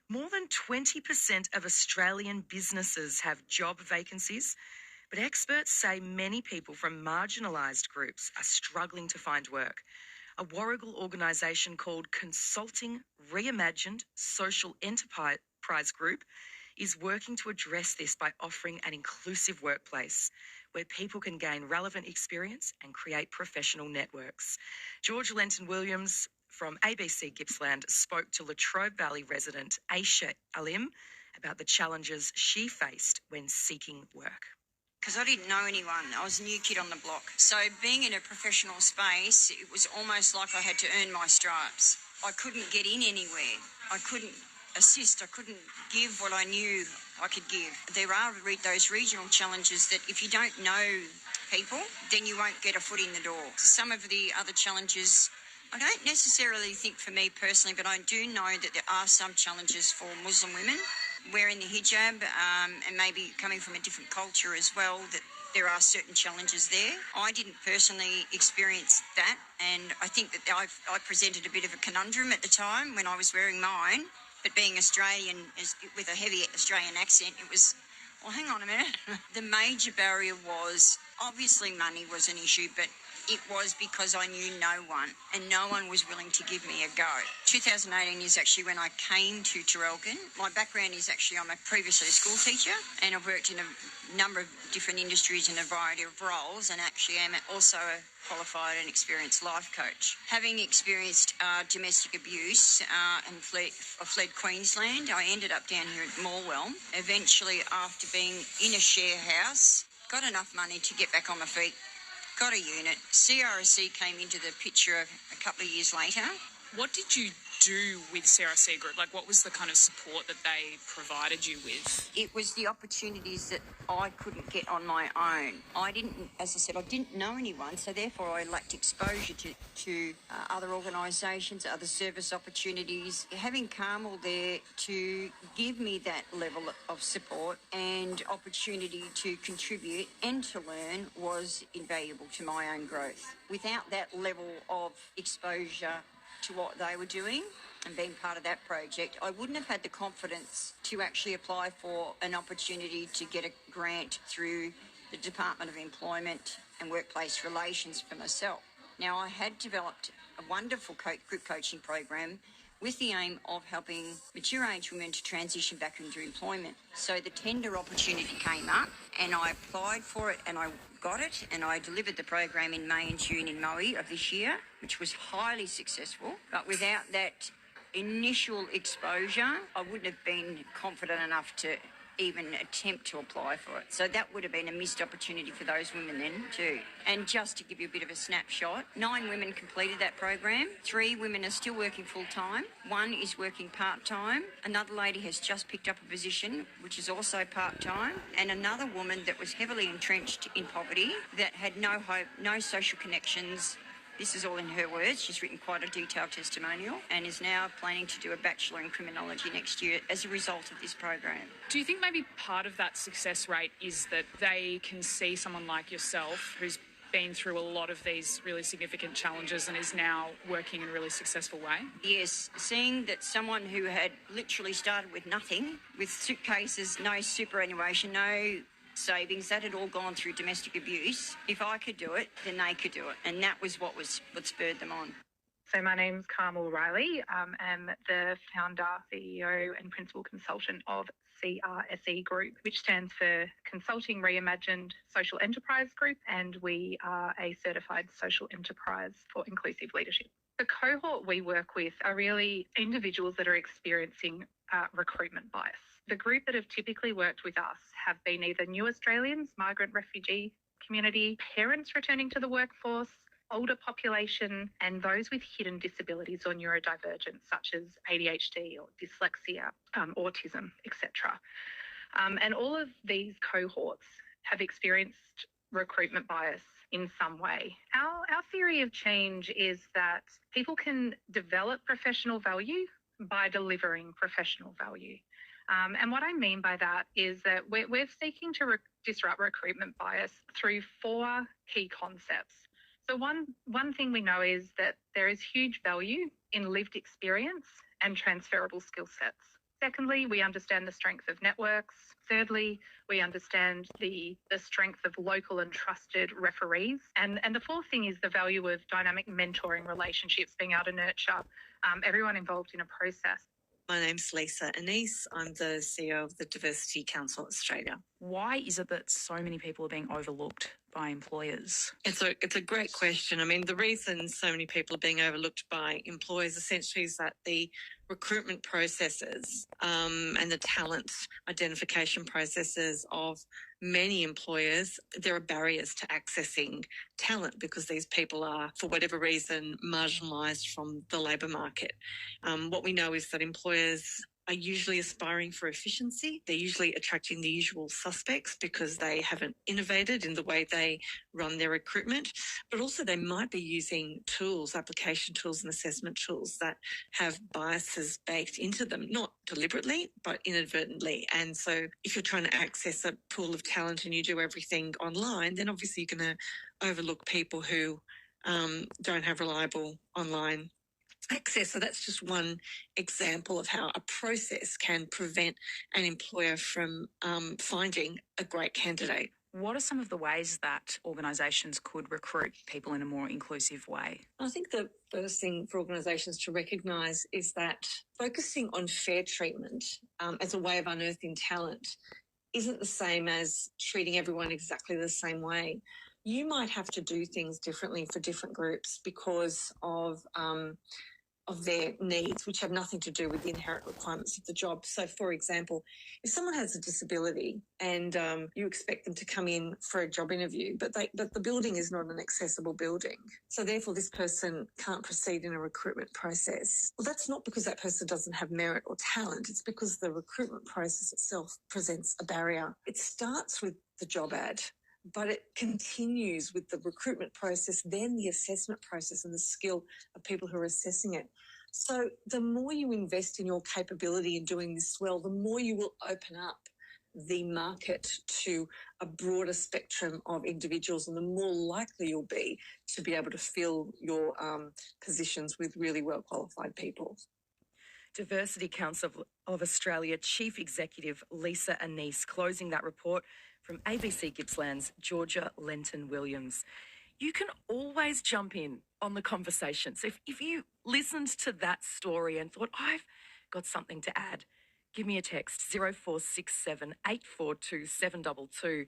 More than 20% of Australian businesses have job vacancies, but experts say many people from marginalised groups are struggling to find work. A Warrigal organisation called Consulting Reimagined Social Enterprise Group is working to address this by offering an inclusive workplace where people can gain relevant experience and create professional networks. George Lenton-Williams from ABC Gippsland spoke to Latrobe Valley resident Aisha Alim about the challenges she faced when seeking work. Because I didn't know anyone. I was a new kid on the block. So being in a professional space, it was almost like I had to earn my stripes. I couldn't get in anywhere. I couldn't assist. I couldn't give what I knew I could give. There are those regional challenges that if you don't know people, then you won't get a foot in the door. Some of the other challenges, I don't necessarily think for me personally, but I do know that there are some challenges for Muslim women wearing the hijab and maybe coming from a different culture as well, that there are certain challenges there. I didn't personally experience that, and I think that I presented a bit of a conundrum at the time when I was wearing mine, but being Australian with a heavy Australian accent, it was, well, hang on a minute. The major barrier was, obviously money was an issue, but it was because I knew no one and no one was willing to give me a go. 2018 is actually when I came to Traralgon. My background is actually I'm previously a school teacher and I've worked in a number of different industries in a variety of roles, and actually am also a qualified and experienced life coach. Having experienced domestic abuse and fled Queensland, I ended up down here at Morwell. Eventually, after being in a share house, got enough money to get back on my feet, got a unit. CRC came into the picture a couple of years later. What did you do with CRC Group? Like, what was the kind of support that they provided you with? It was the opportunities that I couldn't get on my own. I didn't know anyone, so therefore I lacked exposure to other organisations, other service opportunities. Having Carmel there to give me that level of support and opportunity to contribute and to learn was invaluable to my own growth. Without that level of exposure to what they were doing and being part of that project, I wouldn't have had the confidence to actually apply for an opportunity to get a grant through the Department of Employment and Workplace Relations for myself. Now, I had developed a wonderful group coaching program with the aim of helping mature age women to transition back into employment. So the tender opportunity came up and I applied for it and I got it, and I delivered the program in May and June in Maui of this year, which was highly successful. But without that initial exposure, I wouldn't have been confident enough to even attempt to apply for it. So that would have been a missed opportunity for those women then too. And just to give you a bit of a snapshot, 9 women completed that program. 3 women are still working full time. 1 is working part time. Another lady has just picked up a position, which is also part time. And another woman that was heavily entrenched in poverty, that had no hope, no social connections. This is all in her words. She's written quite a detailed testimonial and is now planning to do a Bachelor in Criminology next year as a result of this program. Do you think maybe part of that success rate is that they can see someone like yourself who's been through a lot of these really significant challenges and is now working in a really successful way? Yes, seeing that someone who had literally started with nothing, with suitcases, no superannuation, no savings, that had all gone through domestic abuse. If I could do it, then they could do it. And that was what spurred them on. So my name's Carmel Riley. I'm the founder, CEO and principal consultant of CRSE Group, which stands for Consulting Reimagined Social Enterprise Group, and we are a certified social enterprise for inclusive leadership. The cohort we work with are really individuals that are experiencing recruitment bias. The group that have typically worked with us have been either new Australians, migrant refugee community, parents returning to the workforce, older population, and those with hidden disabilities or neurodivergence, such as ADHD or dyslexia, autism, etc. And all of these cohorts have experienced recruitment bias in some way. Our theory of change is that people can develop professional value by delivering professional value. And what I mean by that is that we're seeking to disrupt recruitment bias through 4 key concepts. So one thing we know is that there is huge value in lived experience and transferable skill sets. Secondly, we understand the strength of networks. Thirdly, we understand the strength of local and trusted referees. And the fourth thing is the value of dynamic mentoring relationships, being able to nurture everyone involved in a process. My name's Lisa Anise. I'm the CEO of the Diversity Council Australia. Why is it that so many people are being overlooked by employers? It's a great question. I mean, the reason so many people are being overlooked by employers essentially is that the recruitment processes and the talent identification processes of many employers, there are barriers to accessing talent because these people are, for whatever reason, marginalised from the labour market. What we know is that employers are usually aspiring for efficiency. They're usually attracting the usual suspects because they haven't innovated in the way they run their recruitment, but also they might be using tools, application tools and assessment tools that have biases baked into them, not deliberately, but inadvertently. And so if you're trying to access a pool of talent and you do everything online, then obviously you're going to overlook people who don't have reliable online access. So that's just one example of how a process can prevent an employer from finding a great candidate. What are some of the ways that organisations could recruit people in a more inclusive way? I think the first thing for organisations to recognise is that focusing on fair treatment as a way of unearthing talent isn't the same as treating everyone exactly the same way. You might have to do things differently for different groups because of their needs, which have nothing to do with the inherent requirements of the job. So, for example, if someone has a disability and you expect them to come in for a job interview, but the building is not an accessible building, so therefore this person can't proceed in a recruitment process. Well, that's not because that person doesn't have merit or talent. It's because the recruitment process itself presents a barrier. It starts with the job ad, but it continues with the recruitment process, then the assessment process and the skill of people who are assessing it. So the more you invest in your capability in doing this well, the more you will open up the market to a broader spectrum of individuals, and the more likely you'll be to be able to fill your positions with really well qualified people. Diversity Council of Australia Chief Executive Lisa Anise closing that report from ABC Gippsland's Georgia Lenton-Williams. You can always jump in on the conversation. So if you listened to that story and thought, I've got something to add, give me a text, 0467 842 722.